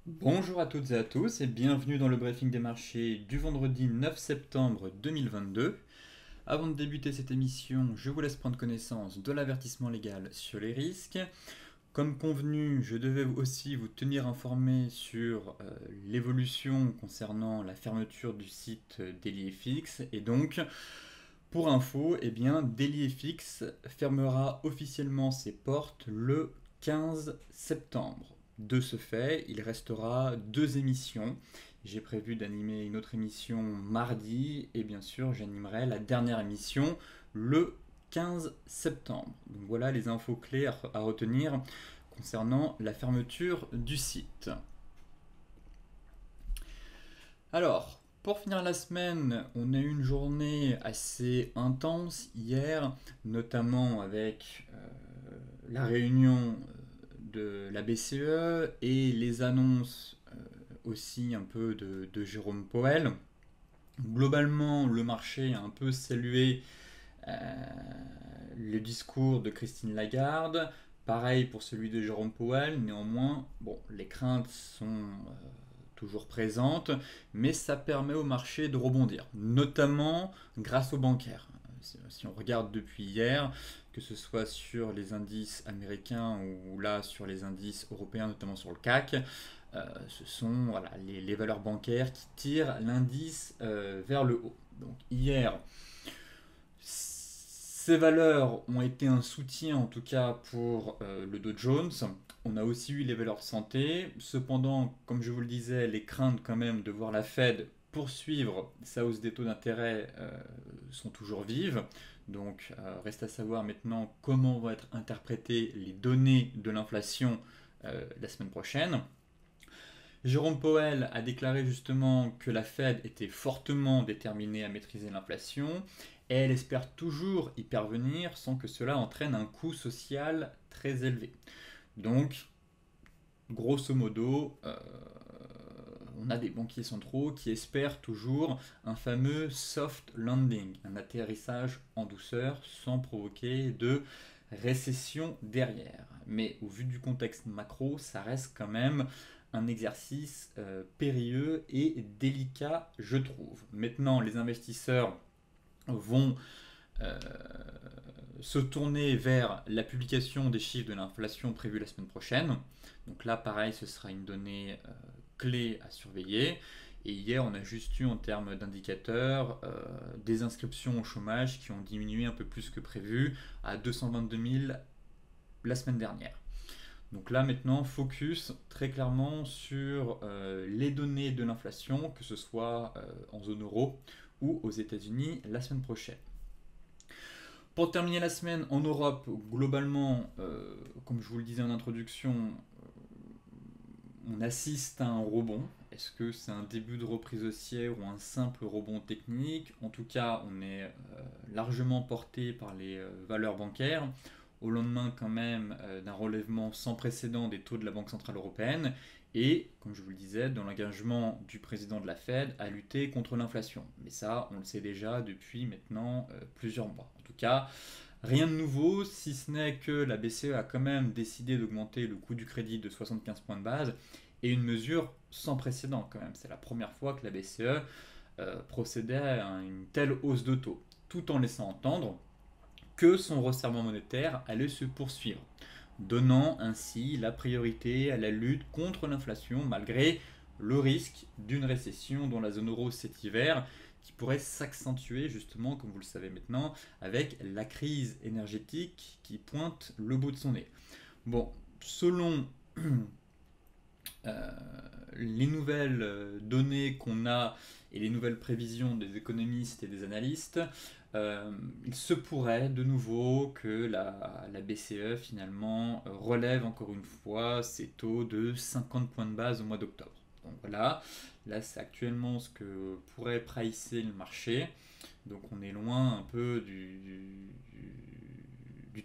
Bonjour à toutes et à tous et bienvenue dans le briefing des marchés du vendredi 9 septembre 2022. Avant de débuter cette émission, je vous laisse prendre connaissance de l'avertissement légal sur les risques. Comme convenu, je devais aussi vous tenir informé sur l'évolution concernant la fermeture du site DailyFX et donc pour info, DailyFX fermera officiellement ses portes le 15 septembre. De ce fait, il restera deux émissions. J'ai prévu d'animer une autre émission mardi et bien sûr, j'animerai la dernière émission le 15 septembre. Donc voilà les infos clés à retenir concernant la fermeture du site. Alors, pour finir la semaine, on a eu une journée assez intense hier, notamment avec la réunion de la BCE et les annonces aussi un peu de Jérôme Powell. Globalement, le marché a un peu salué euh, le discours de Christine Lagarde. Pareil pour celui de Jérôme Powell. Néanmoins, bon, les craintes sont toujours présentes, mais ça permet au marché de rebondir, notamment grâce aux bancaires. Si on regarde depuis hier, que ce soit sur les indices américains ou là sur les indices européens, notamment sur le CAC, ce sont voilà, les valeurs bancaires qui tirent l'indice vers le haut. Donc hier, ces valeurs ont été un soutien en tout cas pour le Dow Jones. On a aussi eu les valeurs de santé. Cependant, comme je vous le disais, les craintes quand même de voir la Fed poursuivre sa hausse des taux d'intérêt sont toujours vives. Donc reste à savoir maintenant comment vont être interprétées les données de l'inflation la semaine prochaine. Jérôme Powell a déclaré justement que la Fed était fortement déterminée à maîtriser l'inflation et elle espère toujours y parvenir sans que cela entraîne un coût social très élevé. Donc, grosso modo, on a des banquiers centraux qui espèrent toujours un fameux soft landing, un atterrissage en douceur sans provoquer de récession derrière. Mais au vu du contexte macro, ça reste quand même un exercice périlleux et délicat, je trouve. Maintenant, les investisseurs vont euh, se tourner vers la publication des chiffres de l'inflation prévue la semaine prochaine. Donc là, pareil, ce sera une donnée clé à surveiller. Et hier, on a juste eu en termes d'indicateurs des inscriptions au chômage qui ont diminué un peu plus que prévu à 222 000 la semaine dernière. Donc là maintenant, focus très clairement sur les données de l'inflation, que ce soit en zone euro ou aux États-Unis la semaine prochaine. Pour terminer la semaine en Europe, globalement, comme je vous le disais en introduction, on assiste à un rebond. Est-ce que c'est un début de reprise haussière ou un simple rebond technique? En tout cas, on est largement porté par les valeurs bancaires, au lendemain quand même d'un relèvement sans précédent des taux de la Banque Centrale Européenne, et, comme je vous le disais, dans l'engagement du président de la Fed à lutter contre l'inflation. Mais ça, on le sait déjà depuis maintenant plusieurs mois. En tout cas, rien de nouveau, si ce n'est que la BCE a quand même décidé d'augmenter le coût du crédit de 75 points de base, et une mesure sans précédent quand même. C'est la première fois que la BCE procédait à une telle hausse de taux, tout en laissant entendre que son resserrement monétaire allait se poursuivre, donnant ainsi la priorité à la lutte contre l'inflation malgré le risque d'une récession dans la zone euro cet hiver qui pourrait s'accentuer justement, comme vous le savez maintenant, avec la crise énergétique qui pointe le bout de son nez. Bon, selon euh, les nouvelles données qu'on a et les nouvelles prévisions des économistes et des analystes, il se pourrait de nouveau que la BCE finalement relève encore une fois ses taux de 50 points de base au mois d'octobre. Donc voilà, là c'est actuellement ce que pourrait pricer le marché. Donc on est loin un peu du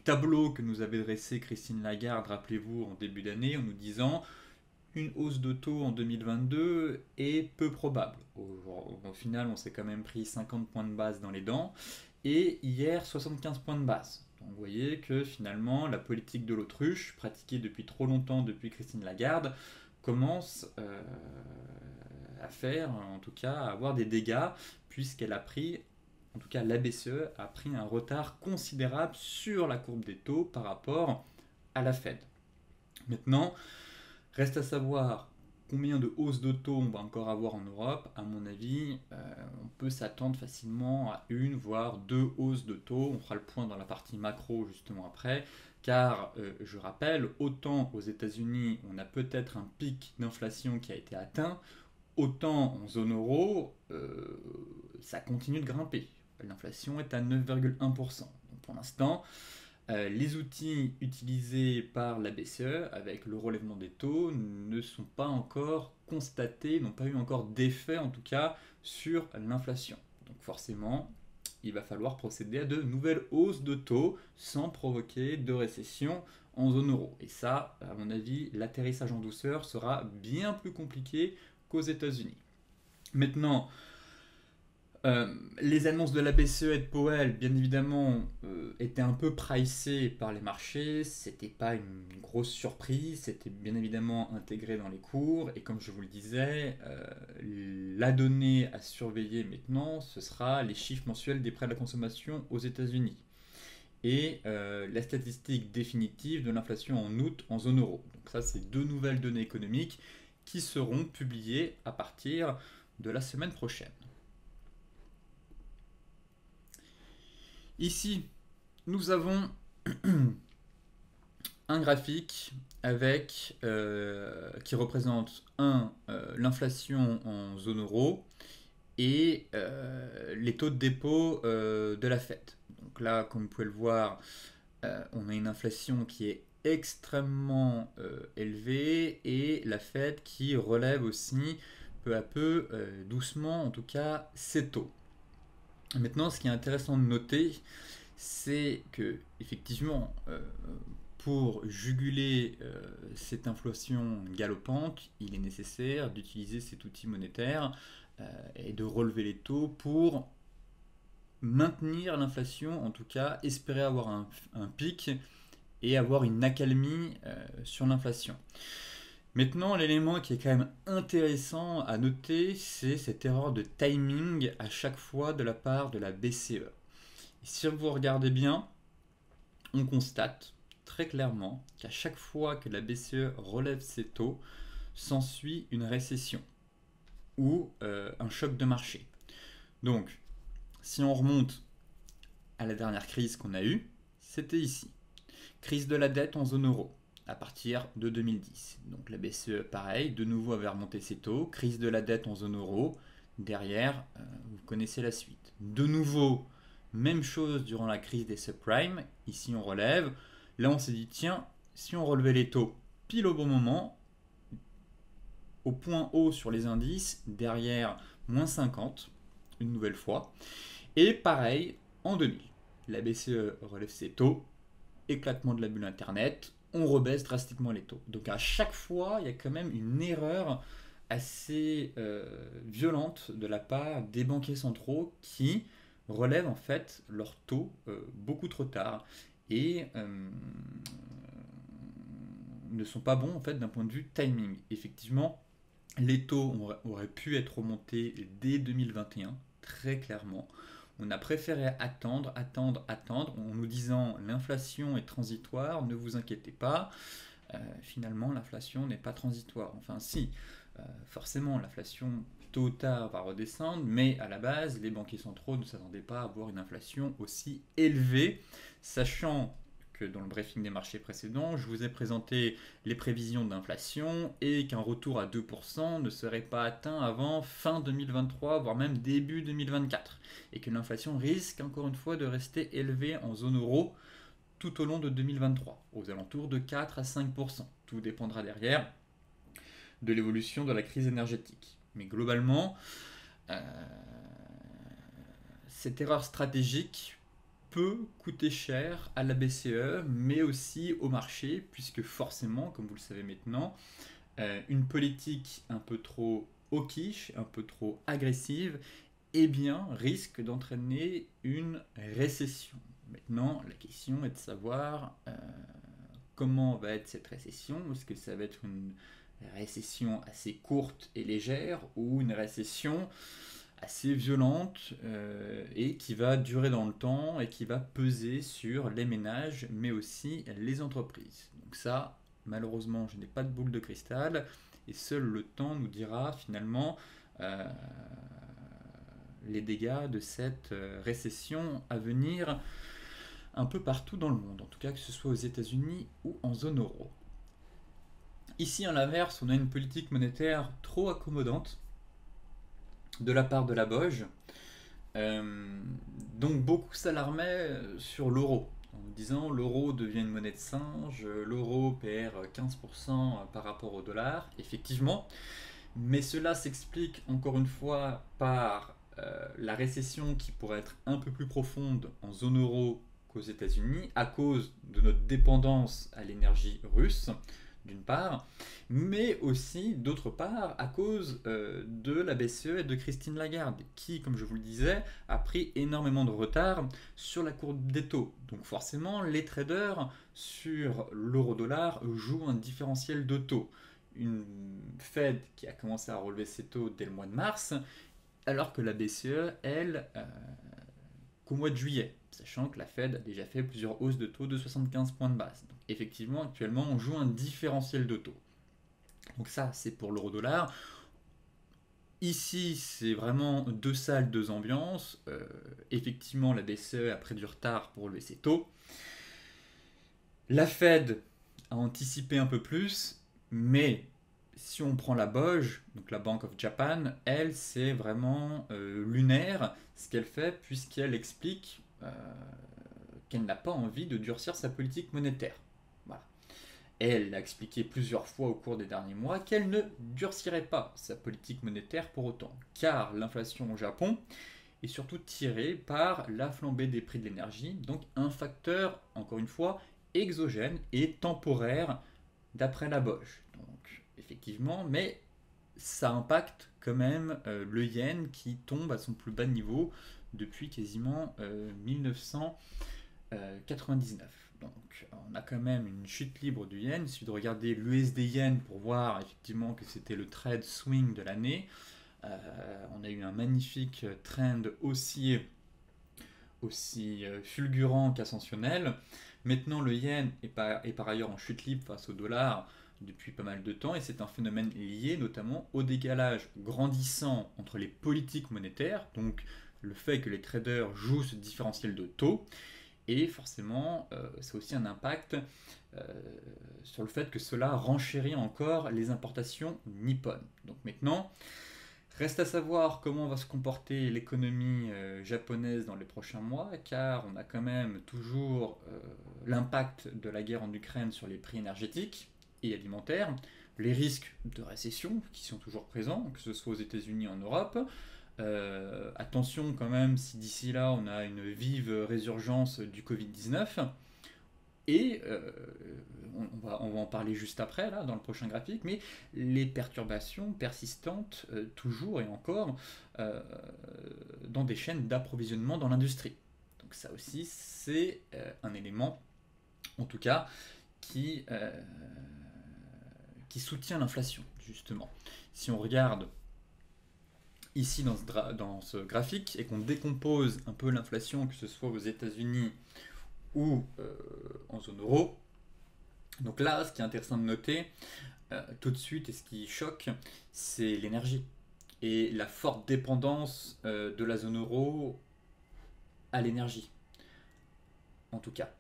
tableau que nous avait dressé Christine Lagarde, rappelez-vous, en début d'année, en nous disant une hausse de taux en 2022 est peu probable. Au final, on s'est quand même pris 50 points de base dans les dents et hier 75 points de base. Donc vous voyez que finalement la politique de l'autruche, pratiquée depuis trop longtemps depuis Christine Lagarde, commence à faire, en tout cas, à avoir des dégâts, puisqu'elle a pris, en tout cas la BCE a pris un retard considérable sur la courbe des taux par rapport à la Fed. Maintenant, reste à savoir combien de hausses de taux on va encore avoir en Europe. À mon avis, on peut s'attendre facilement à une, voire deux hausses de taux. On fera le point dans la partie macro justement après. Car, je rappelle, autant aux États-Unis, on a peut-être un pic d'inflation qui a été atteint, autant en zone euro, ça continue de grimper. L'inflation est à 9,1%. Donc pour l'instant, les outils utilisés par la BCE avec le relèvement des taux ne sont pas encore constatés, n'ont pas eu encore d'effet en tout cas sur l'inflation. Donc forcément, il va falloir procéder à de nouvelles hausses de taux sans provoquer de récession en zone euro. Et ça, à mon avis, l'atterrissage en douceur sera bien plus compliqué qu'aux États-Unis. Maintenant, les annonces de la BCE et de Powell, bien évidemment, étaient un peu pricées par les marchés. C'était pas une grosse surprise, c'était bien évidemment intégré dans les cours. Et comme je vous le disais, la donnée à surveiller maintenant, ce sera les chiffres mensuels des prêts à la consommation aux États-Unis et la statistique définitive de l'inflation en août en zone euro. Donc ça, c'est deux nouvelles données économiques qui seront publiées à partir de la semaine prochaine. Ici, nous avons un graphique avec, qui représente l'inflation en zone euro et les taux de dépôt de la Fed. Donc là, comme vous pouvez le voir, on a une inflation qui est extrêmement élevée et la Fed qui relève aussi peu à peu, doucement en tout cas, ses taux. Maintenant, ce qui est intéressant de noter, c'est que effectivement, pour juguler cette inflation galopante, il est nécessaire d'utiliser cet outil monétaire et de relever les taux pour maintenir l'inflation, en tout cas espérer avoir un pic et avoir une accalmie sur l'inflation. Maintenant, l'élément qui est quand même intéressant à noter, c'est cette erreur de timing à chaque fois de la part de la BCE. Et si vous regardez bien, on constate très clairement qu'à chaque fois que la BCE relève ses taux, s'ensuit une récession ou un choc de marché. Donc, si on remonte à la dernière crise qu'on a eue, c'était ici. Crise de la dette en zone euro à partir de 2010. Donc la BCE, pareil, de nouveau avait remonté ses taux, crise de la dette en zone euro, derrière, vous connaissez la suite. De nouveau, même chose durant la crise des subprimes, ici on relève, là on s'est dit, tiens, si on relevait les taux pile au bon moment, au point haut sur les indices, derrière, moins 50, une nouvelle fois, et pareil, en 2000, la BCE relève ses taux, éclatement de la bulle Internet, on rebaisse drastiquement les taux. Donc à chaque fois, il y a quand même une erreur assez violente de la part des banquiers centraux qui relèvent en fait leurs taux beaucoup trop tard et ne sont pas bons en fait d'un point de vue timing. Effectivement, les taux auraient pu être remontés dès 2021, très clairement. On a préféré attendre en nous disant l'inflation est transitoire, ne vous inquiétez pas. Finalement, l'inflation n'est pas transitoire. Enfin, si, forcément, l'inflation tôt ou tard va redescendre, mais à la base, les banquiers centraux ne s'attendaient pas à avoir une inflation aussi élevée, sachant que dans le briefing des marchés précédents, je vous ai présenté les prévisions d'inflation et qu'un retour à 2% ne serait pas atteint avant fin 2023, voire même début 2024. Et que l'inflation risque encore une fois de rester élevée en zone euro tout au long de 2023, aux alentours de 4 à 5%. Tout dépendra derrière de l'évolution de la crise énergétique. Mais globalement, cette erreur stratégique peut coûter cher à la BCE, mais aussi au marché, puisque forcément, comme vous le savez maintenant, une politique un peu trop hawkish, un peu trop agressive, eh bien, risque d'entraîner une récession. Maintenant, la question est de savoir comment va être cette récession. Est-ce que ça va être une récession assez courte et légère ou une récession assez violente et qui va durer dans le temps et qui va peser sur les ménages mais aussi les entreprises. Donc ça, malheureusement, je n'ai pas de boule de cristal et seul le temps nous dira finalement euh, les dégâts de cette récession à venir un peu partout dans le monde, en tout cas que ce soit aux États-Unis ou en zone euro. Ici, à l'inverse, on a une politique monétaire trop accommodante de la part de la BOJ. Donc beaucoup s'alarmaient sur l'euro, en disant l'euro devient une monnaie de singe, l'euro perd 15% par rapport au dollar, effectivement, mais cela s'explique encore une fois par la récession qui pourrait être un peu plus profonde en zone euro qu'aux États-Unis à cause de notre dépendance à l'énergie russe, d'une part, mais aussi d'autre part à cause de la BCE et de Christine Lagarde, qui, comme je vous le disais, a pris énormément de retard sur la courbe des taux. Donc forcément, les traders sur l'euro-dollar jouent un différentiel de taux. Une Fed qui a commencé à relever ses taux dès le mois de mars, alors que la BCE, elle, qu'au mois de juillet, sachant que la Fed a déjà fait plusieurs hausses de taux de 75 points de base. Donc effectivement, actuellement, on joue un différentiel de taux. Donc ça, c'est pour l'euro-dollar. Ici, c'est vraiment deux salles, deux ambiances. Effectivement, la BCE a pris du retard pour relever ses taux. La Fed a anticipé un peu plus, mais si on prend la BOJ, donc la Bank of Japan, elle, c'est vraiment lunaire ce qu'elle fait, puisqu'elle explique qu'elle n'a pas envie de durcir sa politique monétaire. Voilà. Elle a expliqué plusieurs fois au cours des derniers mois qu'elle ne durcirait pas sa politique monétaire pour autant, car l'inflation au Japon est surtout tirée par la flambée des prix de l'énergie, donc un facteur, encore une fois, exogène et temporaire d'après la BOJ. Donc, effectivement, mais ça impacte quand même le yen qui tombe à son plus bas niveau depuis quasiment 1999. Donc on a quand même une chute libre du yen. Il suffit de regarder l'USD yen pour voir effectivement que c'était le trade swing de l'année. On a eu un magnifique trend aussi fulgurant qu'ascensionnel. Maintenant, le yen est par ailleurs en chute libre face au dollar depuis pas mal de temps, et c'est un phénomène lié notamment au décalage grandissant entre les politiques monétaires, donc le fait que les traders jouent ce différentiel de taux, et forcément, c'est aussi un impact sur le fait que cela renchérit encore les importations nippones. Donc maintenant, reste à savoir comment va se comporter l'économie japonaise dans les prochains mois, car on a quand même toujours l'impact de la guerre en Ukraine sur les prix énergétiques et alimentaires, les risques de récession qui sont toujours présents, que ce soit aux États-Unis ou en Europe. Attention quand même si d'ici là on a une vive résurgence du Covid-19. Et on va en parler juste après, là, dans le prochain graphique, mais les perturbations persistantes, toujours et encore, dans des chaînes d'approvisionnement dans l'industrie. Donc ça aussi, c'est un élément, en tout cas, qui soutient l'inflation, justement. Si on regarde ici dans ce graphique et qu'on décompose un peu l'inflation, que ce soit aux États-Unis ou en zone euro. Donc là, ce qui est intéressant de noter tout de suite et ce qui choque, c'est l'énergie et la forte dépendance de la zone euro à l'énergie, en tout cas.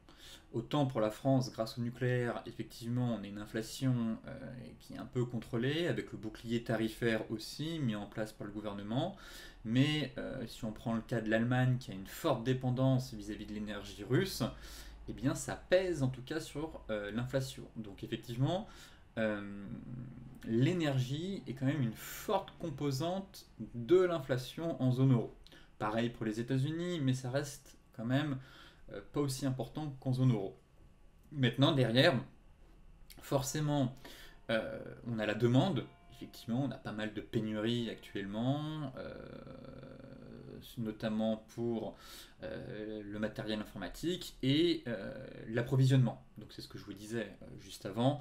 Autant pour la France, grâce au nucléaire, effectivement, on a une inflation qui est un peu contrôlée, avec le bouclier tarifaire aussi mis en place par le gouvernement. Mais si on prend le cas de l'Allemagne, qui a une forte dépendance vis-à-vis de l'énergie russe, eh bien ça pèse en tout cas sur l'inflation. Donc effectivement, l'énergie est quand même une forte composante de l'inflation en zone euro. Pareil pour les États-Unis, mais ça reste quand même pas aussi important qu'en zone euro. Maintenant, derrière, forcément, on a la demande. Effectivement, on a pas mal de pénuries actuellement, notamment pour le matériel informatique et l'approvisionnement. Donc c'est ce que je vous disais juste avant.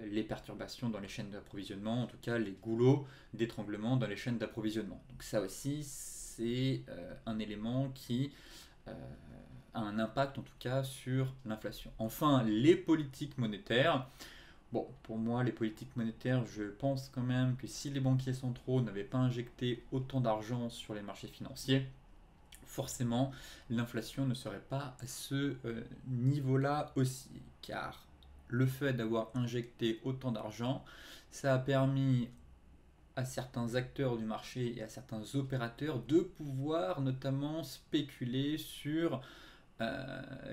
les perturbations dans les chaînes d'approvisionnement, en tout cas les goulots d'étranglement dans les chaînes d'approvisionnement. Donc ça aussi, c'est un élément qui a un impact en tout cas sur l'inflation. Enfin, les politiques monétaires. Bon, pour moi, les politiques monétaires, je pense quand même que si les banquiers centraux n'avaient pas injecté autant d'argent sur les marchés financiers, forcément, l'inflation ne serait pas à ce niveau-là aussi. Car le fait d'avoir injecté autant d'argent, ça a permis à certains acteurs du marché et à certains opérateurs de pouvoir notamment spéculer sur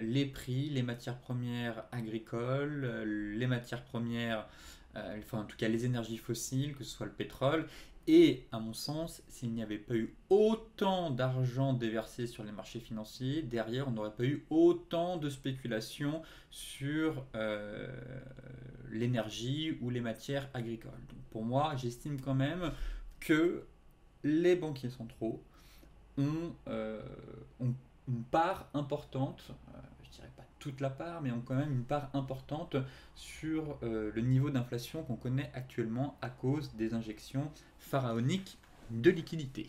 les prix, les matières premières agricoles, les matières premières, enfin en tout cas les énergies fossiles, que ce soit le pétrole. Et à mon sens, s'il n'y avait pas eu autant d'argent déversé sur les marchés financiers, derrière on n'aurait pas eu autant de spéculation sur l'énergie ou les matières agricoles. Donc pour moi, j'estime quand même que les banquiers centraux ont une part importante, je dirais pas toute la part, mais ont quand même une part importante sur le niveau d'inflation qu'on connaît actuellement à cause des injections pharaoniques de liquidités.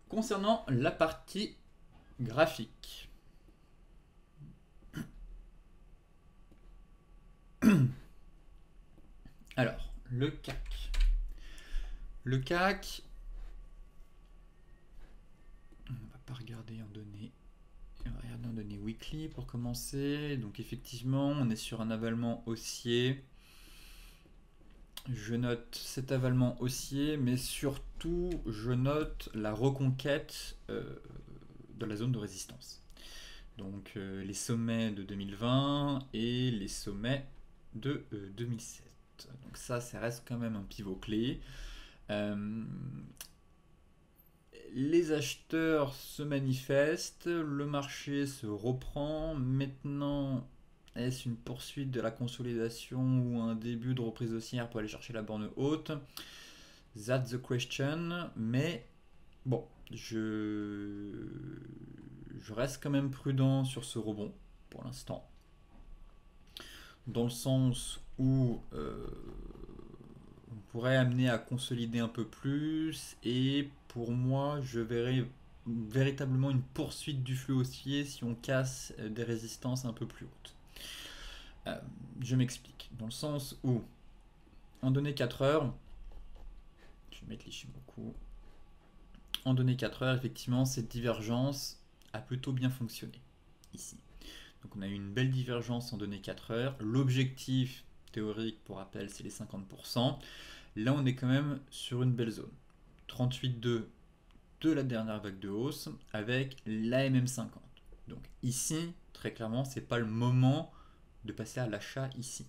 Concernant la partie graphique, alors le CAC. Le CAC, on va pas regarder en données. On va regarder en données weekly pour commencer. Donc effectivement, on est sur un avalement haussier. Je note cet avalement haussier, mais surtout, je note la reconquête de la zone de résistance. Donc les sommets de 2020 et les sommets de 2007. Donc ça reste quand même un pivot clé. Les acheteurs se manifestent, le marché se reprend. Maintenant, est-ce une poursuite de la consolidation ou un début de reprise haussière pour aller chercher la borne haute? That's the question. Mais bon, je reste quand même prudent sur ce rebond pour l'instant. Dans le sens où on pourrait amener à consolider un peu plus, et pour moi je verrais véritablement une poursuite du flux haussier si on casse des résistances un peu plus hautes. Je m'explique, dans le sens où en données 4 heures, je vais mettre les Shimoku, en données 4 heures, effectivement cette divergence a plutôt bien fonctionné ici. Donc on a eu une belle divergence en données 4 heures, l'objectif théorique pour rappel c'est les 50%. Là on est quand même sur une belle zone, 38,2 de la dernière vague de hausse avec l'AMM50. Donc ici, très clairement, c'est pas le moment de passer à l'achat ici.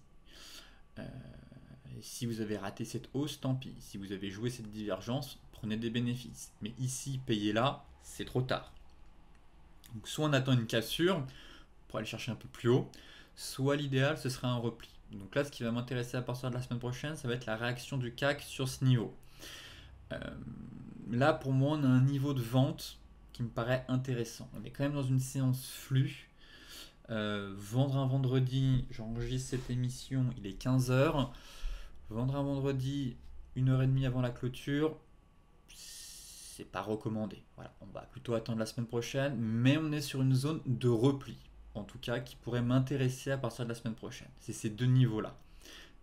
Si vous avez raté cette hausse, tant pis. Si vous avez joué cette divergence, prenez des bénéfices. Mais ici, payez là, c'est trop tard. Donc soit on attend une cassure pour aller chercher un peu plus haut, soit l'idéal ce serait un repli. Donc là, ce qui va m'intéresser à partir de la semaine prochaine, ça va être la réaction du CAC sur ce niveau. Là, pour moi, on a un niveau de vente qui me paraît intéressant. On est quand même dans une séance flux. Vendre un vendredi, j'enregistre cette émission, il est 15h. Vendre un vendredi, 1h30 avant la clôture, c'est pas recommandé. Voilà, on va plutôt attendre la semaine prochaine, mais on est sur une zone de repli, en tout cas, qui pourrait m'intéresser à partir de la semaine prochaine. C'est ces deux niveaux-là.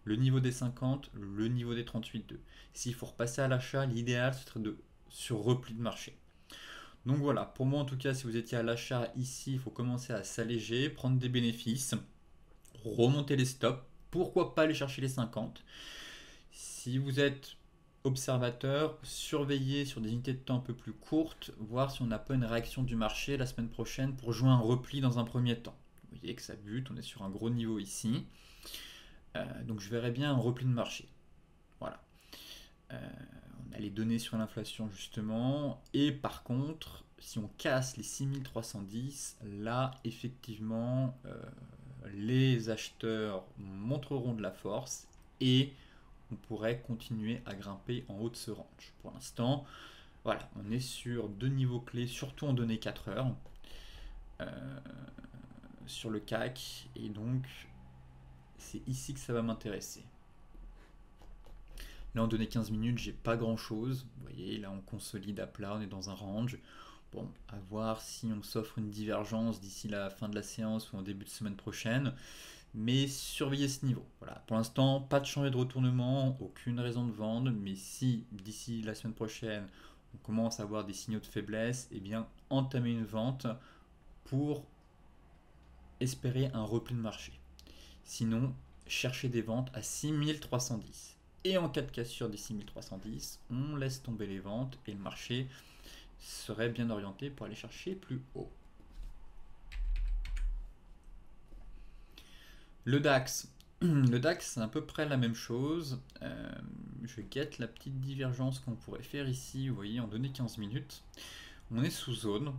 Le niveau des 50, le niveau des 38,2. S'il faut repasser à l'achat, l'idéal ce serait sur repli de marché. Donc voilà, pour moi en tout cas, si vous étiez à l'achat ici, il faut commencer à s'alléger, prendre des bénéfices, remonter les stops, pourquoi pas aller chercher les 50. Si vous êtes observateur, surveillez sur des unités de temps un peu plus courtes, voir si on n'a pas une réaction du marché la semaine prochaine pour jouer un repli dans un premier temps. Vous voyez que ça bute, on est sur un gros niveau ici. Donc je verrais bien un repli de marché. Voilà. On a les données sur l'inflation justement. Et par contre, si on casse les 6310, là effectivement, les acheteurs montreront de la force et on pourrait continuer à grimper en haut de ce range. Pour l'instant, voilà, on est sur deux niveaux clés, surtout en données 4 heures. sur le CAC, et donc c'est ici que ça va m'intéresser. Là, en données 15 minutes, j'ai pas grand chose. Vous voyez, là, on consolide à plat, on est dans un range. Bon, à voir si on s'offre une divergence d'ici la fin de la séance ou en début de semaine prochaine. Mais surveillez ce niveau. Voilà. Pour l'instant, pas de changement de retournement, aucune raison de vendre. Mais si d'ici la semaine prochaine, on commence à avoir des signaux de faiblesse, eh bien, entamez une vente pour espérer un repli de marché. Sinon, cherchez des ventes à 6310. Et en cas de cassure des 6310, on laisse tomber les ventes et le marché serait bien orienté pour aller chercher plus haut. Le DAX. Le DAX, c'est à peu près la même chose. Je guette la petite divergence qu'on pourrait faire ici. Vous voyez, en données 15 minutes. On est sous zone.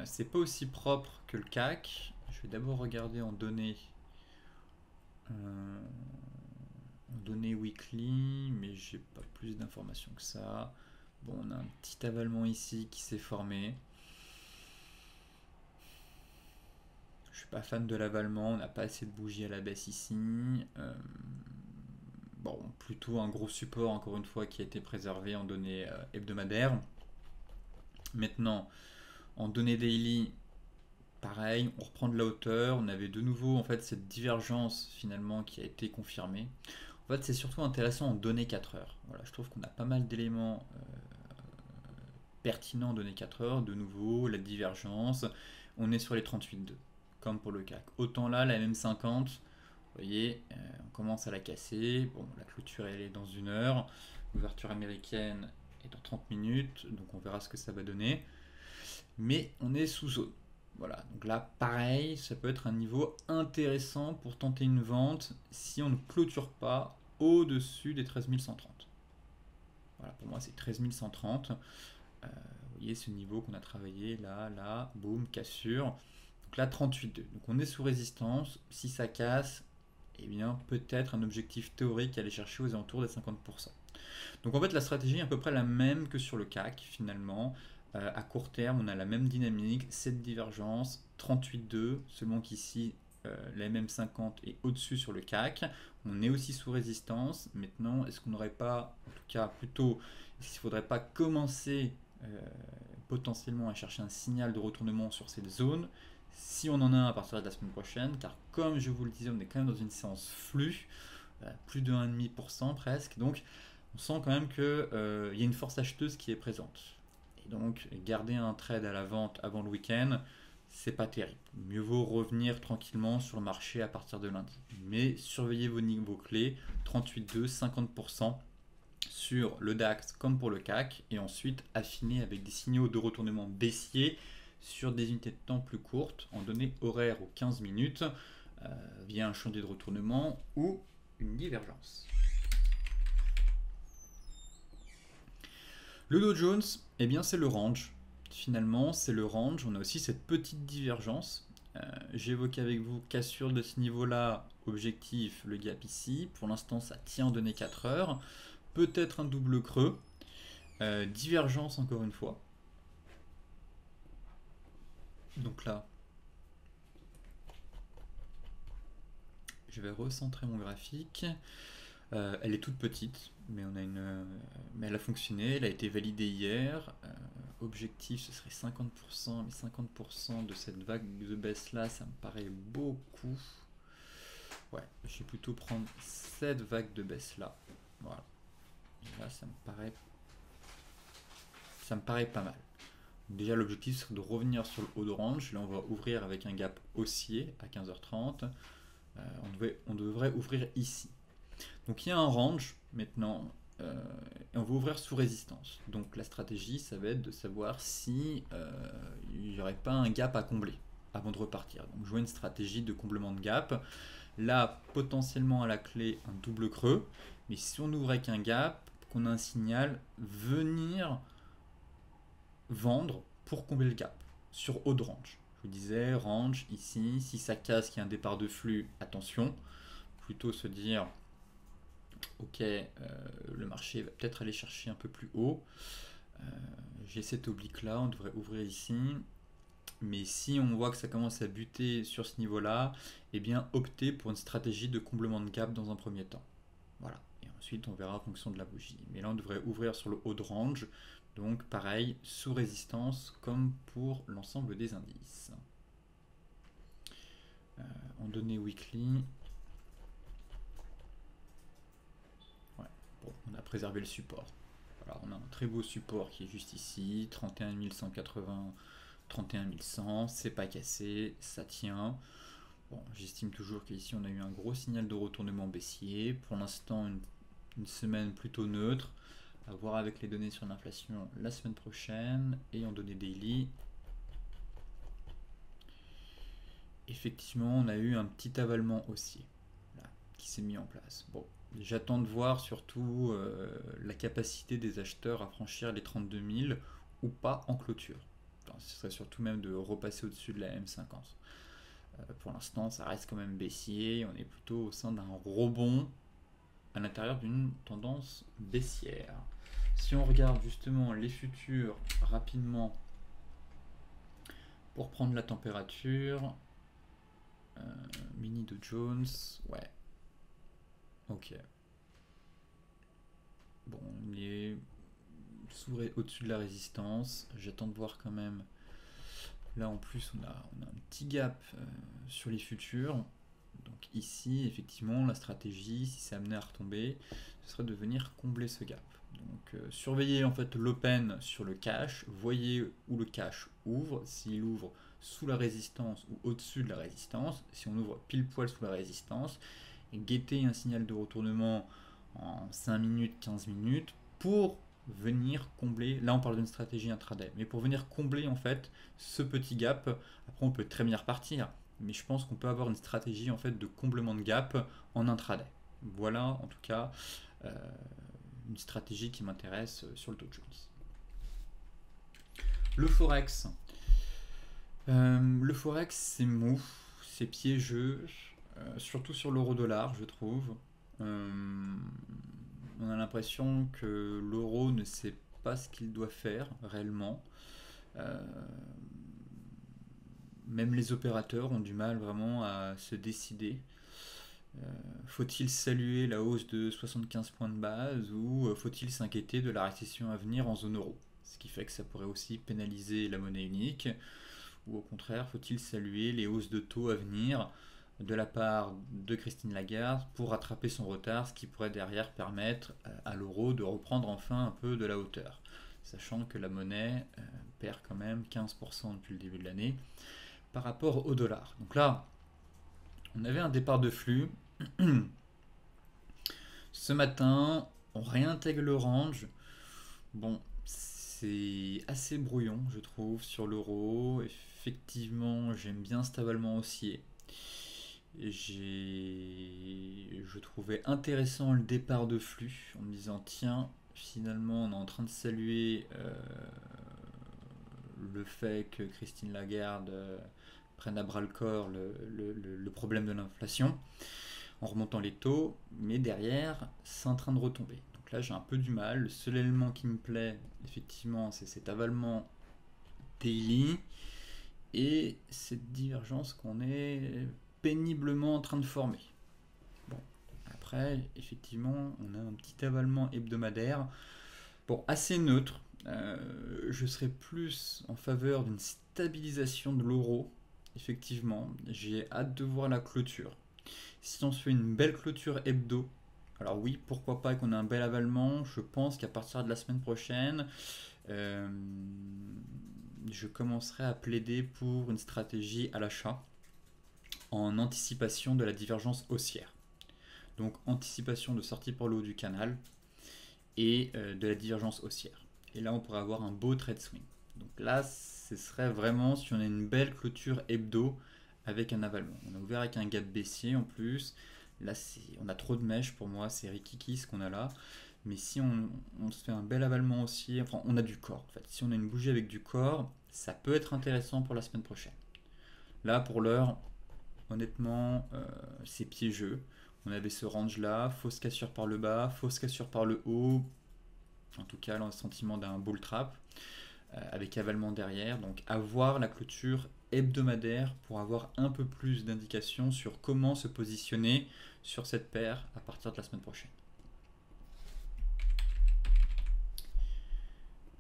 C'est pas aussi propre que le CAC. Je vais d'abord regarder en données weekly, mais j'ai pas plus d'informations que ça. Bon, on a un petit avalement ici qui s'est formé. Je suis pas fan de l'avalement, on n'a pas assez de bougies à la baisse ici. Bon, plutôt un gros support encore une fois qui a été préservé en données hebdomadaires. Maintenant, en données daily, pareil, on reprend de la hauteur. On avait de nouveau en fait cette divergence finalement qui a été confirmée. En fait, c'est surtout intéressant en données 4 heures. Voilà, je trouve qu'on a pas mal d'éléments pertinents en données 4 heures. De nouveau, la divergence. On est sur les 38,2, comme pour le CAC. Autant là, la MM50, vous voyez, on commence à la casser. Bon, la clôture, elle est dans 1 heure. L'ouverture américaine est dans 30 minutes. Donc, on verra ce que ça va donner. Mais on est sous zone. Voilà, donc là, pareil, ça peut être un niveau intéressant pour tenter une vente si on ne clôture pas au-dessus des 13 130. Voilà, pour moi, c'est 13 130. Vous voyez ce niveau qu'on a travaillé, là, boum, cassure. Donc là, 38,2. Donc on est sous résistance. Si ça casse, eh bien, peut-être un objectif théorique à aller chercher aux alentours des 50%. Donc en fait, la stratégie est à peu près la même que sur le CAC, finalement. À court terme, on a la même dynamique, cette divergence, 38,2, seulement qu'ici, la MM50 est au-dessus sur le CAC. On est aussi sous résistance. Maintenant, est-ce qu'on n'aurait pas, en tout cas plutôt, est-ce qu'il ne faudrait pas commencer potentiellement à chercher un signal de retournement sur cette zone, si on en a un à partir de la semaine prochaine, car comme je vous le disais, on est quand même dans une séance flux, plus de 1,5% presque, donc on sent quand même qu'il y a une force acheteuse qui est présente. Et donc, garder un trade à la vente avant le week-end, c'est pas terrible. Mieux vaut revenir tranquillement sur le marché à partir de lundi. Mais surveillez vos niveaux clés, 38,2, 50% sur le DAX comme pour le CAC, et ensuite affiner avec des signaux de retournement baissier sur des unités de temps plus courtes, en données horaires aux 15 minutes, via un chantier de retournement ou une divergence. Le Dow Jones, eh bien c'est le range. Finalement, c'est le range. On a aussi cette petite divergence. J'ai évoqué avec vous cassure de ce niveau-là, objectif, le gap ici. Pour l'instant, ça tient en données 4 heures. Peut-être un double creux. Divergence encore une fois. Donc là, je vais recentrer mon graphique. Elle est toute petite, mais mais elle a fonctionné, elle a été validée hier. Objectif, ce serait 50%, mais 50% de cette vague de baisse là, ça me paraît beaucoup. Ouais, je vais plutôt prendre cette vague de baisse là. Voilà. Et là, ça me paraît pas mal. Déjà, l'objectif serait de revenir sur le haut de range. Là, on va ouvrir avec un gap haussier à 15h30. On devrait ouvrir ici. Donc il y a un range maintenant, et on va ouvrir sous résistance. Donc la stratégie, ça va être de savoir si il n'y aurait pas un gap à combler avant de repartir. Donc jouer une stratégie de comblement de gap. Là, potentiellement à la clé, un double creux. Mais si on ouvre avec un gap, qu'on a un signal, venir vendre pour combler le gap sur haut de range. Je vous disais, range ici, si ça casse, qu'il y a un départ de flux, attention. Plutôt se dire, ok, le marché va peut-être aller chercher un peu plus haut. J'ai cet oblique là, on devrait ouvrir ici. Mais si on voit que ça commence à buter sur ce niveau-là, eh bien optez pour une stratégie de comblement de gap dans un premier temps. Voilà. Et ensuite, on verra en fonction de la bougie. Mais là, on devrait ouvrir sur le haut de range. Donc, pareil, sous résistance, comme pour l'ensemble des indices. En données weekly. Ouais. Bon, on a préservé le support. Voilà, on a un très beau support qui est juste ici. 31 180, 31 100. C'est pas cassé, ça tient. Bon, j'estime toujours qu'ici, on a eu un gros signal de retournement baissier. Pour l'instant, une semaine plutôt neutre. À voir avec les données sur l'inflation la semaine prochaine. Et en données daily, effectivement, on a eu un petit avalement haussier là, qui s'est mis en place. Bon, j'attends de voir surtout la capacité des acheteurs à franchir les 32 000 ou pas en clôture. Enfin, ce serait surtout même de repasser au-dessus de la M50. Pour l'instant, ça reste quand même baissier. On est plutôt au sein d'un rebond à l'intérieur d'une tendance baissière. Si on regarde justement les futurs rapidement pour prendre la température, mini Dow Jones, ouais, ok. Bon, il est au-dessus de la résistance. J'attends de voir quand même. Là en plus, on a un petit gap sur les futurs. Donc ici, effectivement, la stratégie, si c'est amené à retomber, ce serait de venir combler ce gap. Donc surveillez en fait l'open sur le cash, voyez où le cash ouvre, s'il ouvre sous la résistance ou au-dessus de la résistance, si on ouvre pile poil sous la résistance, et guettez un signal de retournement en 5 minutes, 15 minutes pour venir combler, là on parle d'une stratégie intraday, mais pour venir combler en fait ce petit gap. Après on peut très bien repartir, mais je pense qu'on peut avoir une stratégie en fait de comblement de gap en intraday. Voilà en tout cas une stratégie qui m'intéresse sur le Dow Jones. Le Forex. Le Forex c'est mou, c'est piégeux, surtout sur l'euro-dollar je trouve. On a l'impression que l'euro ne sait pas ce qu'il doit faire réellement. Même les opérateurs ont du mal vraiment à se décider. Faut-il saluer la hausse de 75 points de base ou faut-il s'inquiéter de la récession à venir en zone euro? Ce qui fait que ça pourrait aussi pénaliser la monnaie unique. Ou au contraire, faut-il saluer les hausses de taux à venir de la part de Christine Lagarde pour rattraper son retard, ce qui pourrait derrière permettre à l'euro de reprendre enfin un peu de la hauteur, sachant que la monnaie perd quand même 15% depuis le début de l'année par rapport au dollar. Donc là, on avait un départ de flux. Ce matin, on réintègre le range. Bon, c'est assez brouillon, je trouve, sur l'euro. Effectivement, j'aime bien cet avalement haussier. Je trouvais intéressant le départ de flux en me disant tiens, finalement on est en train de saluer le fait que Christine Lagarde prenne à bras le corps le problème de l'inflation en remontant les taux, mais derrière c'est en train de retomber. Donc là j'ai un peu du mal. Le seul élément qui me plaît effectivement c'est cet avalement daily et cette divergence qu'on est péniblement en train de former. Bon, après, effectivement, on a un petit avalement hebdomadaire. Bon, assez neutre. Je serais plus en faveur d'une stabilisation de l'euro. Effectivement, j'ai hâte de voir la clôture. Si on se fait une belle clôture hebdo, alors oui, pourquoi pas qu'on ait un bel avalement. Je pense qu'à partir de la semaine prochaine, je commencerai à plaider pour une stratégie à l'achat en anticipation de la divergence haussière. Donc anticipation de sortie par le haut du canal et de la divergence haussière. Et là on pourrait avoir un beau trade swing. Donc là ce serait vraiment si on a une belle clôture hebdo avec un avalement. On a ouvert avec un gap baissier en plus. Là on a trop de mèches pour moi, c'est rikiki ce qu'on a là. Mais si on se fait un bel avalement haussier, enfin on a du corps en fait. Si on a une bougie avec du corps, ça peut être intéressant pour la semaine prochaine. Là pour l'heure, honnêtement, c'est piégeux. On avait ce range là, fausse cassure par le bas, fausse cassure par le haut. En tout cas, là, on a le sentiment d'un bull trap. avec avalement derrière. Donc avoir la clôture hebdomadaire pour avoir un peu plus d'indications sur comment se positionner sur cette paire à partir de la semaine prochaine.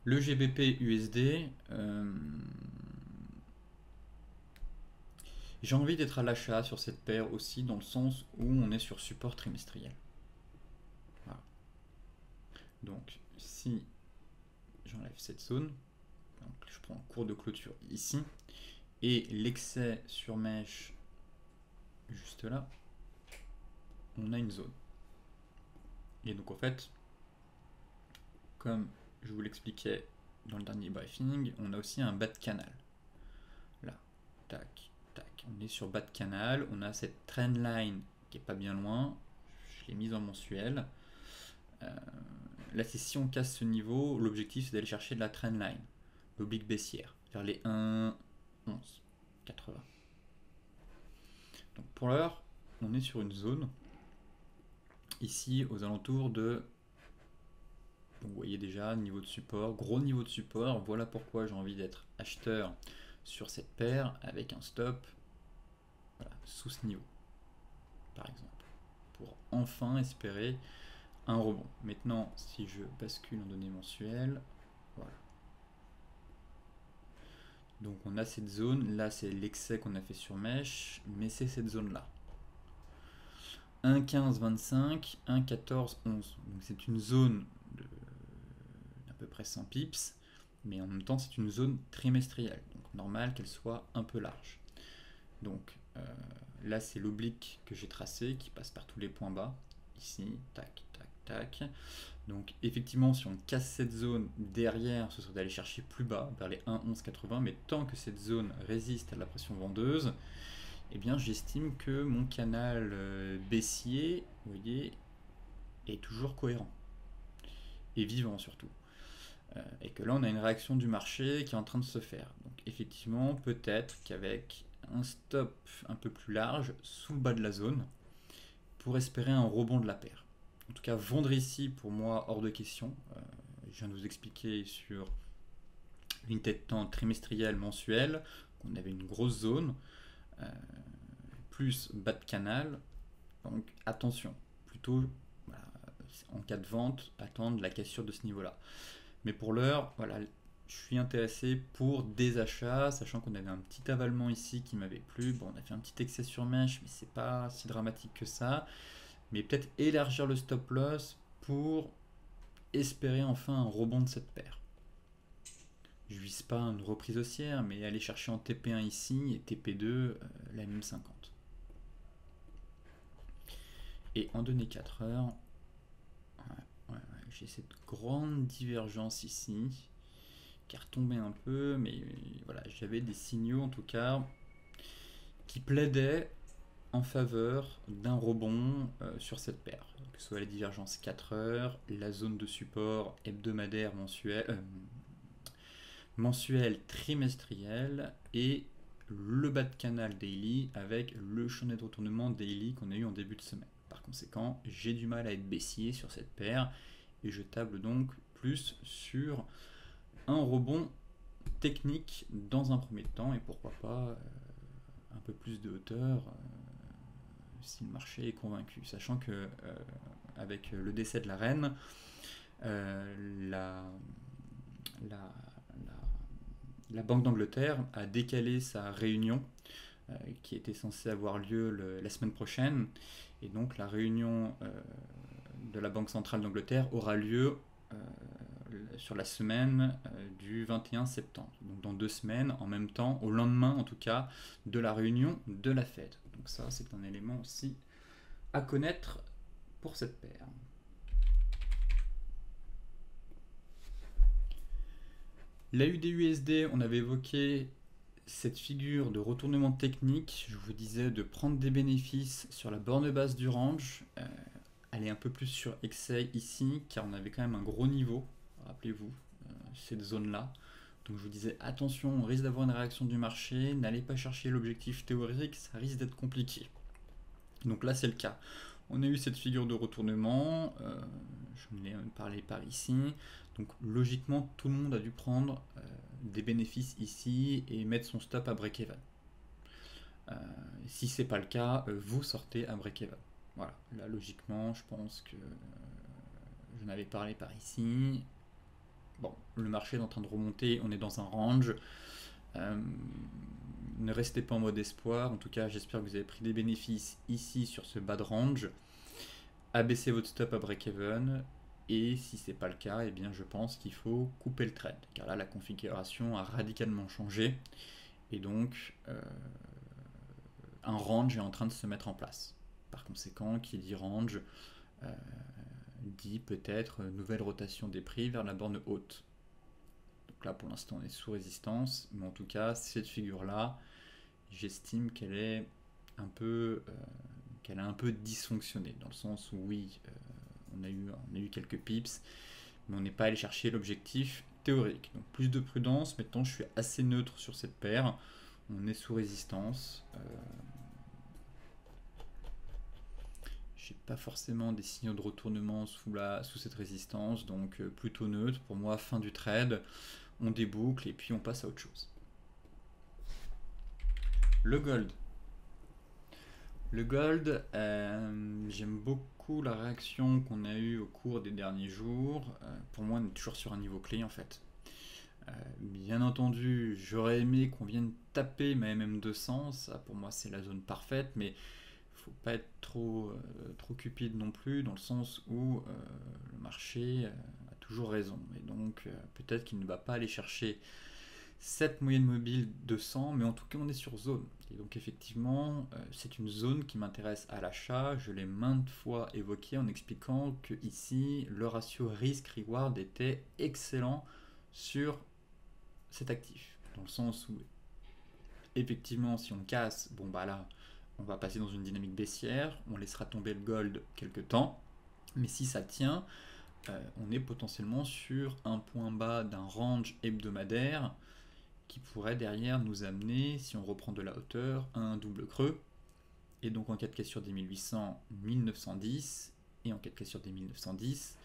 Le GBP USD, j'ai envie d'être à l'achat sur cette paire aussi, dans le sens où on est sur support trimestriel. Voilà. Donc si j'enlève cette zone, donc je prends un cours de clôture ici, et l'excès sur mèche juste là, on a une zone. Et donc en fait, comme je vous l'expliquais dans le dernier briefing, on a aussi un bas de canal. Là, tac, tac, on est sur bas de canal, on a cette trendline qui est pas bien loin, je l'ai mise en mensuel. Là, c'est si on casse ce niveau, l'objectif c'est d'aller chercher de la trendline, l'oblique baissière, vers les 1,1180. Donc pour l'heure, on est sur une zone ici aux alentours de, vous voyez déjà, niveau de support, gros niveau de support. Voilà pourquoi j'ai envie d'être acheteur sur cette paire avec un stop, voilà, sous ce niveau, par exemple, pour enfin espérer un rebond. Maintenant, si je bascule en données mensuelles, voilà. Donc on a cette zone, là c'est l'excès qu'on a fait sur mèche, mais c'est cette zone-là. 1,1525, 1,1411. Donc c'est une zone d'à peu près 100 pips, mais en même temps c'est une zone trimestrielle, donc normal qu'elle soit un peu large. Donc là c'est l'oblique que j'ai tracé qui passe par tous les points bas, ici, tac, tac, tac. Donc effectivement si on casse cette zone derrière, ce serait d'aller chercher plus bas, vers les 1,1180, mais tant que cette zone résiste à la pression vendeuse, eh bien j'estime que mon canal baissier, vous voyez, est toujours cohérent et vivant surtout, et que là on a une réaction du marché qui est en train de se faire. Donc effectivement peut-être qu'avec un stop un peu plus large sous le bas de la zone pour espérer un rebond de la paire. En tout cas vendre ici pour moi hors de question. Je viens de vous expliquer sur une tête temps trimestrielle mensuelle qu'on avait une grosse zone, plus bas de canal, donc attention, plutôt voilà, en cas de vente, attendre la cassure de ce niveau-là. Mais pour l'heure, voilà, je suis intéressé pour des achats, sachant qu'on avait un petit avalement ici qui m'avait plu. Bon, on a fait un petit excès sur mèche, mais c'est pas si dramatique que ça. Mais peut-être élargir le stop loss pour espérer enfin un rebond de cette paire. Je vise pas une reprise haussière, mais aller chercher en TP1 ici et TP2 la même 50. Et en données 4 heures, j'ai cette grande divergence ici qui est retombée un peu, mais voilà, j'avais des signaux en tout cas qui plaidaient en faveur d'un rebond sur cette paire, que ce soit la divergence 4 heures, la zone de support hebdomadaire, mensuel, trimestriel, et le bas de canal daily avec le chemin de retournement daily qu'on a eu en début de semaine. Par conséquent, j'ai du mal à être baissier sur cette paire et je table donc plus sur un rebond technique dans un premier temps et pourquoi pas un peu plus de hauteur si le marché est convaincu, sachant que avec le décès de la reine, la Banque d'Angleterre a décalé sa réunion qui était censée avoir lieu la semaine prochaine, et donc la réunion de la Banque centrale d'Angleterre aura lieu sur la semaine du 21 septembre, donc dans 2 semaines, en même temps, au lendemain en tout cas, de la réunion de la Fed. Donc ça, c'est un élément aussi à connaître pour cette paire. La UDUSD, on avait évoqué cette figure de retournement technique. Je vous disais de prendre des bénéfices sur la borne basse du range, aller un peu plus sur excès ici, car on avait quand même un gros niveau, rappelez-vous, cette zone-là. Donc je vous disais, attention, on risque d'avoir une réaction du marché, n'allez pas chercher l'objectif théorique, ça risque d'être compliqué. Donc là c'est le cas. On a eu cette figure de retournement, j'en ai parlé par ici. Donc logiquement, tout le monde a dû prendre des bénéfices ici et mettre son stop à break-even. Si c'est pas le cas, vous sortez à break-even. Voilà, là logiquement, je pense que j'en avais parlé par ici. Bon, le marché est en train de remonter, on est dans un range. Ne restez pas en mode espoir. En tout cas, j'espère que vous avez pris des bénéfices ici sur ce bas de range. Abaissez votre stop à break-even. Et si c'est pas le cas, eh bien je pense qu'il faut couper le trade. Car là, la configuration a radicalement changé. Et donc, un range est en train de se mettre en place. Par conséquent, qui dit range dit peut-être nouvelle rotation des prix vers la borne haute. Donc là, pour l'instant, on est sous résistance, mais en tout cas, cette figure-là, j'estime qu'elle est un peu, qu'elle a un peu dysfonctionné, dans le sens où oui, on a eu quelques pips, mais on n'est pas allé chercher l'objectif théorique. Donc plus de prudence. Maintenant, je suis assez neutre sur cette paire. On est sous résistance. J'ai pas forcément des signaux de retournement sous cette résistance, donc plutôt neutre. Pour moi, fin du trade, on déboucle et puis on passe à autre chose. Le gold. Le gold, j'aime beaucoup la réaction qu'on a eue au cours des derniers jours. Pour moi, on est toujours sur un niveau clé en fait. Bien entendu, j'aurais aimé qu'on vienne taper ma MM200, ça pour moi c'est la zone parfaite, mais faut pas être trop cupide non plus, dans le sens où le marché a toujours raison. Et donc peut-être qu'il ne va pas aller chercher cette moyenne mobile 200, mais en tout cas on est sur zone. Et donc effectivement, c'est une zone qui m'intéresse à l'achat. Je l'ai maintes fois évoqué en expliquant que ici, le ratio risque-reward était excellent sur cet actif. Dans le sens où, effectivement, si on casse, bon bah là, on va passer dans une dynamique baissière, on laissera tomber le gold quelques temps, mais si ça tient, on est potentiellement sur un point bas d'un range hebdomadaire qui pourrait derrière nous amener, si on reprend de la hauteur, à un double creux, et donc en cas de cassure des 1800, 1910, et en cas de cassure des 1910,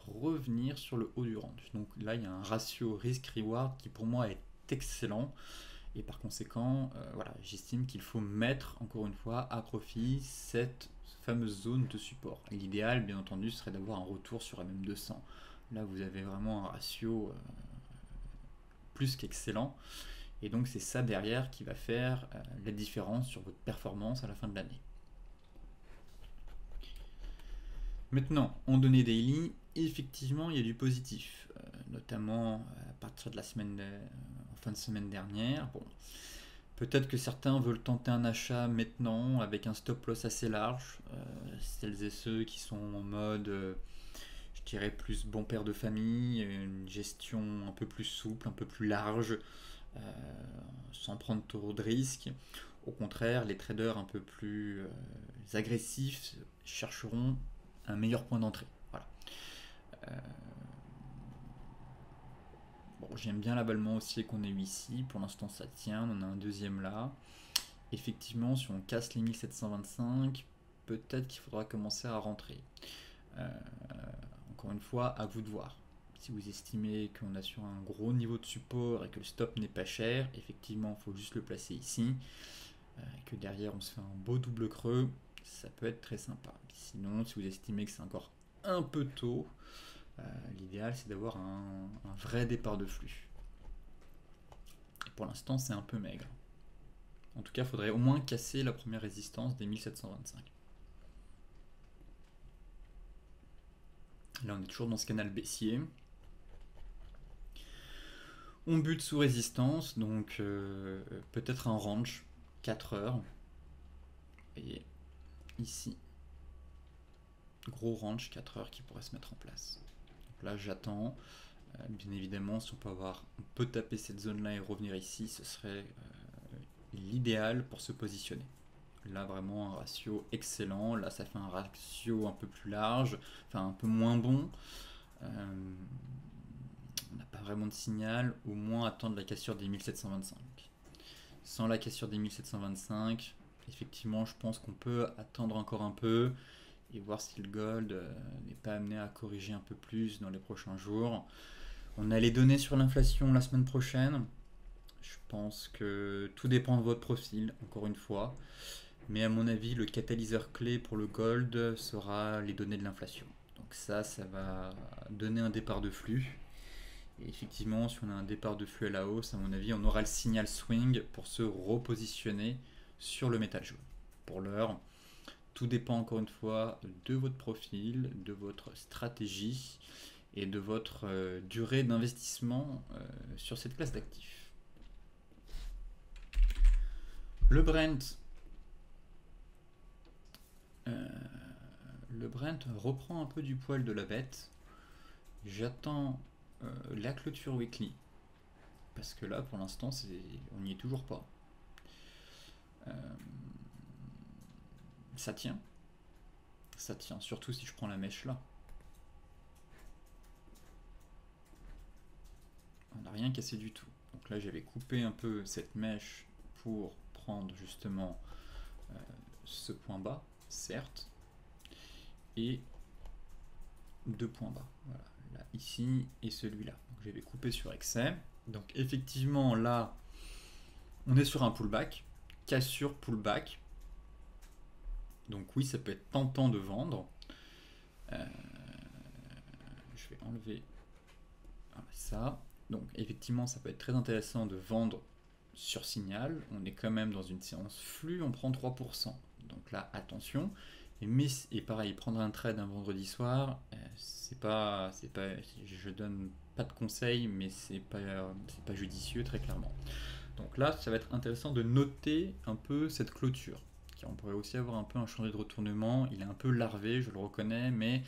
revenir sur le haut du range. Donc là, il y a un ratio risque-reward qui pour moi est excellent. Et par conséquent, voilà, j'estime qu'il faut mettre, encore une fois, à profit cette fameuse zone de support. L'idéal, bien entendu, serait d'avoir un retour sur MM200. Là, vous avez vraiment un ratio plus qu'excellent. Et donc, c'est ça derrière qui va faire la différence sur votre performance à la fin de l'année. Maintenant, en données daily, effectivement, il y a du positif, notamment à partir de la semaine, en fin de semaine dernière. Bon, peut-être que certains veulent tenter un achat maintenant avec un stop loss assez large, celles et ceux qui sont en mode, je dirais plus bon père de famille, une gestion un peu plus souple, un peu plus large, sans prendre trop de risques. Au contraire, les traders un peu plus agressifs chercheront un meilleur point d'entrée. Voilà. Bon, j'aime bien l'abalement haussier qu'on a eu ici. Pour l'instant, ça tient. On en a un deuxième là. Effectivement, si on casse les 1725, peut-être qu'il faudra commencer à rentrer. Encore une fois, à vous de voir. Si vous estimez qu'on a sur un gros niveau de support et que le stop n'est pas cher, effectivement, il faut juste le placer ici. Et que derrière, on se fait un beau double creux. Ça peut être très sympa. Sinon, si vous estimez que c'est encore un peu tôt, l'idéal c'est d'avoir un vrai départ de flux. Et pour l'instant, c'est un peu maigre. En tout cas, il faudrait au moins casser la première résistance des 1725. Là, on est toujours dans ce canal baissier. On bute sous résistance, donc peut-être un range 4 heures. Vous voyez, ici, gros range 4 heures qui pourrait se mettre en place. Donc là, j'attends. Bien évidemment, si on peut taper cette zone-là et revenir ici, ce serait l'idéal pour se positionner. Là, vraiment un ratio excellent. Là, ça fait un ratio un peu plus large, enfin un peu moins bon. On n'a pas vraiment de signal, au moins attendre la cassure des 1725. Sans la cassure des 1725, effectivement, je pense qu'on peut attendre encore un peu et voir si le gold n'est pas amené à corriger un peu plus dans les prochains jours. On a les données sur l'inflation la semaine prochaine. Je pense que tout dépend de votre profil, encore une fois. Mais à mon avis, le catalyseur clé pour le gold sera les données de l'inflation. Donc ça va donner un départ de flux. Et effectivement, si on a un départ de flux à la hausse, à mon avis, on aura le signal swing pour se repositionner sur le métal jaune. Pour l'heure, tout dépend encore une fois de votre profil, de votre stratégie et de votre durée d'investissement sur cette classe d'actifs. Le Brent. Le Brent reprend un peu du poil de la bête. J'attends la clôture weekly. Parce que là, pour l'instant, on n'y est toujours pas. Ça tient. Ça tient, surtout si je prends la mèche là. On n'a rien cassé du tout. Donc là, j'avais coupé un peu cette mèche pour prendre justement ce point bas, certes, et deux points bas. Voilà, là, ici et celui-là. Donc j'avais coupé sur excès. Donc effectivement, là, on est sur un pullback, cassure pullback. Donc oui, ça peut être tentant de vendre. Je vais enlever ça. Donc effectivement, ça peut être très intéressant de vendre sur signal. On est quand même dans une séance flux, on prend 3%. Donc là, attention. Et pareil, prendre un trade un vendredi soir, je donne pas de conseils, mais c'est pas judicieux très clairement. Donc là, ça va être intéressant de noter un peu cette clôture. On pourrait aussi avoir un peu un chantier de retournement. Il est un peu larvé, je le reconnais, mais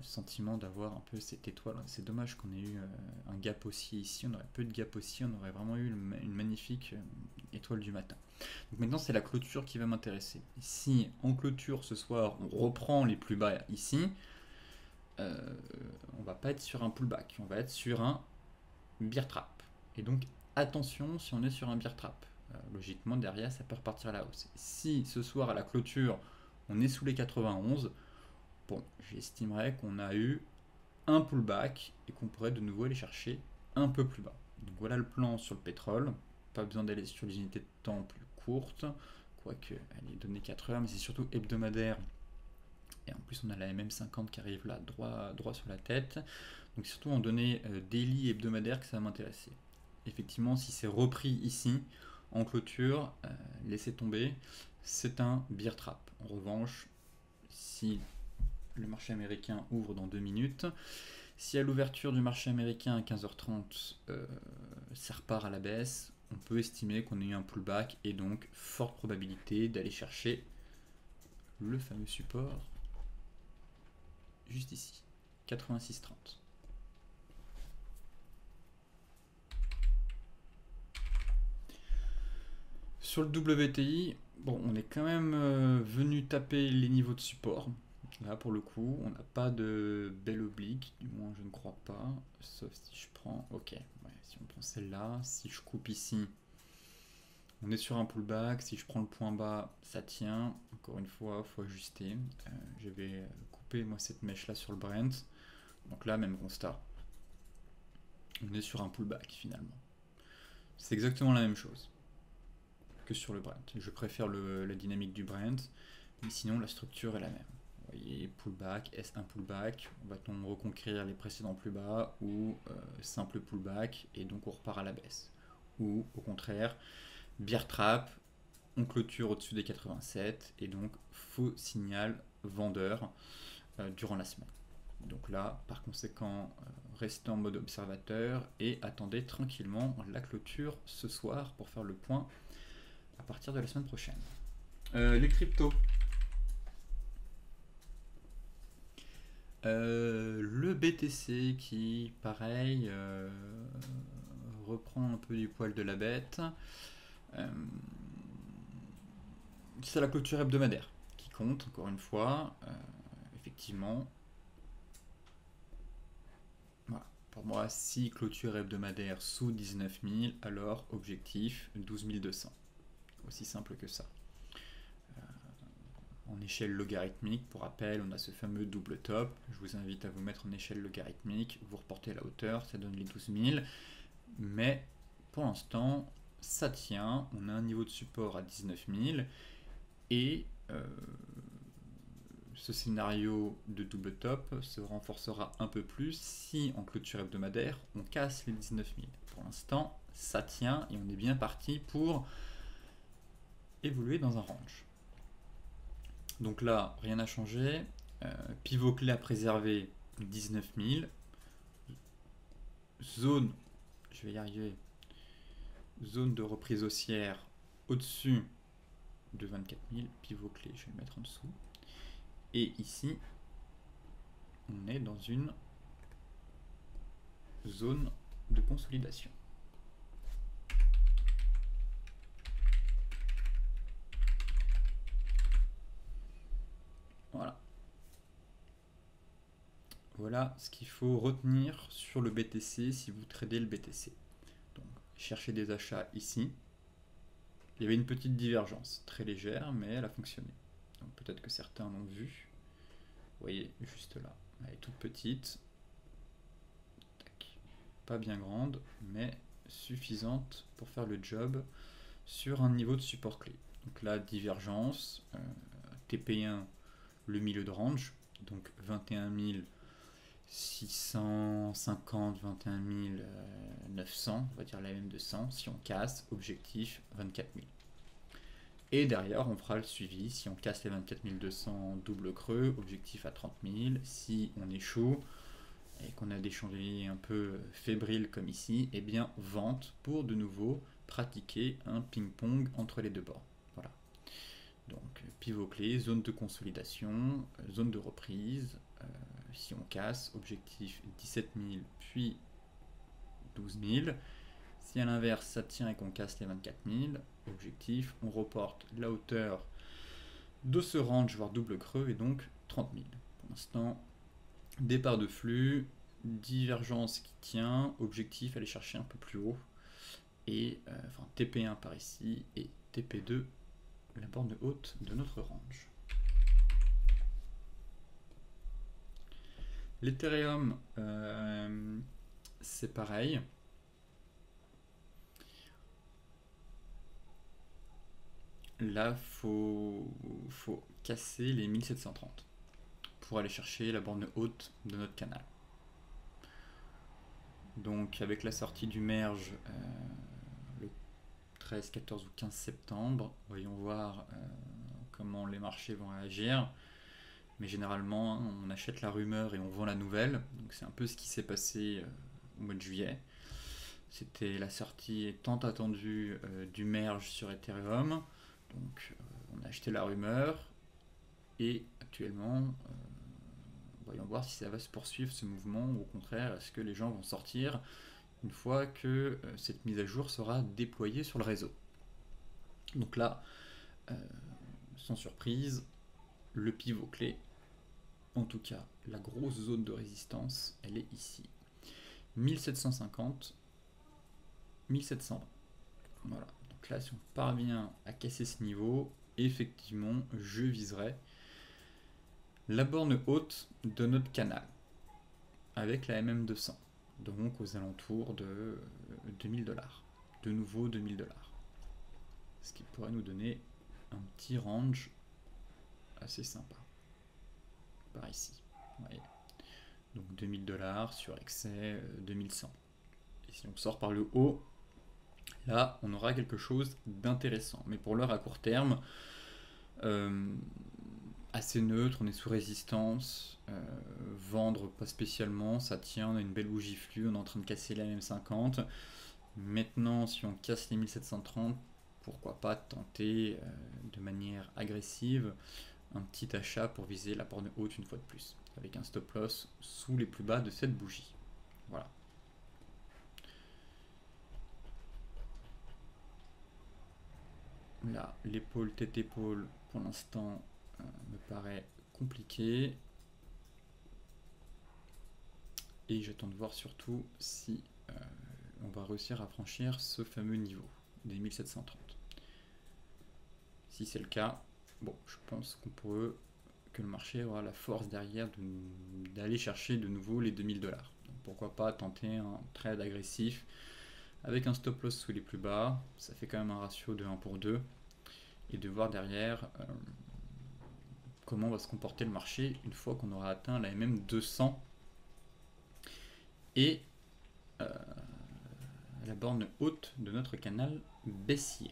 sentiment d'avoir un peu cette étoile. C'est dommage qu'on ait eu un gap haussier ici. On aurait peu de gap haussier, on aurait vraiment eu une magnifique étoile du matin. Donc maintenant, c'est la clôture qui va m'intéresser. Si en clôture ce soir, on reprend les plus bas ici, on va pas être sur un pullback, on va être sur un bear trap. Et donc attention si on est sur un bear trap. Logiquement derrière ça peut repartir à la hausse. Si ce soir à la clôture on est sous les 91, bon, j'estimerais qu'on a eu un pullback et qu'on pourrait de nouveau aller chercher un peu plus bas. Donc voilà le plan sur le pétrole. Pas besoin d'aller sur les unités de temps plus courtes, quoique elle est donnée 4 heures, mais c'est surtout hebdomadaire. Et en plus on a la MM50 qui arrive là droit sur la tête. Donc surtout en données daily hebdomadaire que ça va m'intéresser. Effectivement, si c'est repris ici en clôture, laissez tomber, c'est un bear trap. En revanche, si le marché américain ouvre dans 2 minutes, si à l'ouverture du marché américain à 15h30 ça repart à la baisse, on peut estimer qu'on a eu un pullback et donc forte probabilité d'aller chercher le fameux support juste ici, 86,30. Sur le WTI, bon, on est quand même venu taper les niveaux de support. Là, pour le coup, on n'a pas de belle oblique, du moins je ne crois pas. Sauf si je prends, ok, ouais, si on prend celle-là, si je coupe ici, on est sur un pullback. Si je prends le point bas, ça tient. Encore une fois, il faut ajuster. Je vais couper moi cette mèche-là sur le Brent. Donc là, même constat. On est sur un pullback finalement. C'est exactement la même chose que sur le Brent. Je préfère la dynamique du Brent, mais sinon la structure est la même. Vous voyez, pullback, est-ce un pullback? Va-t-on reconquérir les précédents plus bas ou simple pullback et donc on repart à la baisse? Ou au contraire, bear trap, on clôture au-dessus des 87 et donc faux signal vendeur durant la semaine. Donc là, par conséquent, restez en mode observateur et attendez tranquillement la clôture ce soir pour faire le point à partir de la semaine prochaine. Les cryptos. Le BTC qui, pareil, reprend un peu du poil de la bête. C'est la clôture hebdomadaire qui compte, encore une fois. Effectivement. Voilà. Pour moi, si clôture hebdomadaire sous 19 000, alors objectif 12 200. Aussi simple que ça. en échelle logarithmique. Pour rappel, on a ce fameux double top. Je vous invite à vous mettre en échelle logarithmique. Vous reportez la hauteur, ça donne les 12 000. Mais pour l'instant, ça tient. On a un niveau de support à 19 000. Et ce scénario de double top se renforcera un peu plus si en clôture hebdomadaire, on casse les 19 000. Pour l'instant, ça tient et on est bien parti pour évoluer dans un range. Donc là, rien n'a changé. Pivot clé à préserver, 19 000. Zone, je vais y arriver, zone de reprise haussière au-dessus de 24 000. Pivot clé, je vais le mettre en dessous. Et ici, on est dans une zone de consolidation. Voilà. Voilà ce qu'il faut retenir sur le BTC si vous tradez le BTC. Donc, cherchez des achats ici. Il y avait une petite divergence, très légère, mais elle a fonctionné. Donc peut-être que certains l'ont vu. Vous voyez, juste là. Elle est toute petite. Tac. Pas bien grande, mais suffisante pour faire le job sur un niveau de support clé. Donc là, divergence, TP1, le milieu de range, donc 21 650, 21 900, on va dire la même de 100. Si on casse, objectif 24 000. Et derrière, on fera le suivi. Si on casse les 24 200 double creux, objectif à 30 000. Si on échoue et qu'on a des chandeliers un peu fébriles comme ici, eh bien vente pour de nouveau pratiquer un ping-pong entre les deux bords. Voilà. Donc pivot clé, zone de consolidation, zone de reprise. Si on casse, objectif 17 000 puis 12 000. Si à l'inverse ça tient et qu'on casse les 24 000, objectif, on reporte la hauteur de ce range, voire double creux, et donc 30 000. Pour l'instant, départ de flux, divergence qui tient, objectif aller chercher un peu plus haut, et enfin TP1 par ici, et TP2, la borne haute de notre range. L'Ethereum, c'est pareil. Là, faut casser les 1730 pour aller chercher la borne haute de notre canal. Donc avec la sortie du merge le 13, 14 ou 15 septembre, voyons voir comment les marchés vont réagir. Mais généralement, on achète la rumeur et on vend la nouvelle. Donc c'est un peu ce qui s'est passé au mois de juillet. C'était la sortie tant attendue du merge sur Ethereum. Donc on a acheté la rumeur et actuellement, voyons voir si ça va se poursuivre ce mouvement ou au contraire, est-ce que les gens vont sortir une fois que cette mise à jour sera déployée sur le réseau. Donc là, sans surprise, le pivot clé, en tout cas la grosse zone de résistance, elle est ici. 1750, 1720. Voilà. Donc là, si on parvient à casser ce niveau, effectivement, je viserai la borne haute de notre canal avec la MM200, donc aux alentours de 2000 $. De nouveau 2000 $. Ce qui pourrait nous donner un petit range assez sympa. Par ici. Vous voyez. Donc 2000 $ sur excès 2100. Et si on sort par le haut, là, on aura quelque chose d'intéressant. Mais pour l'heure, à court terme, assez neutre, on est sous résistance. Vendre, pas spécialement, ça tient, on a une belle bougie flux, on est en train de casser la MM50. Maintenant, si on casse les 1730, pourquoi pas tenter de manière agressive un petit achat pour viser la borne haute une fois de plus, avec un stop loss sous les plus bas de cette bougie. Voilà. Là, l'épaule, tête-épaule, pour l'instant, me paraît compliqué. Et j'attends de voir surtout si on va réussir à franchir ce fameux niveau des 1730. Si c'est le cas, bon, je pense que le marché aura la force derrière d'aller chercher de nouveau les 2000 $. Pourquoi pas tenter un trade agressif avec un stop loss sous les plus bas, ça fait quand même un ratio de 1 pour 2, et de voir derrière comment va se comporter le marché une fois qu'on aura atteint la MM 200 et la borne haute de notre canal baissier.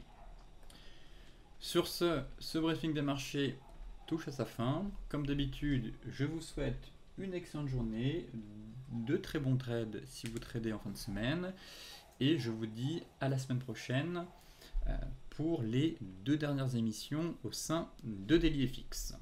Sur ce briefing des marchés touche à sa fin. Comme d'habitude, je vous souhaite une excellente journée, de très bons trades si vous tradez en fin de semaine, et je vous dis à la semaine prochaine pour les 2 dernières émissions au sein de DailyFX.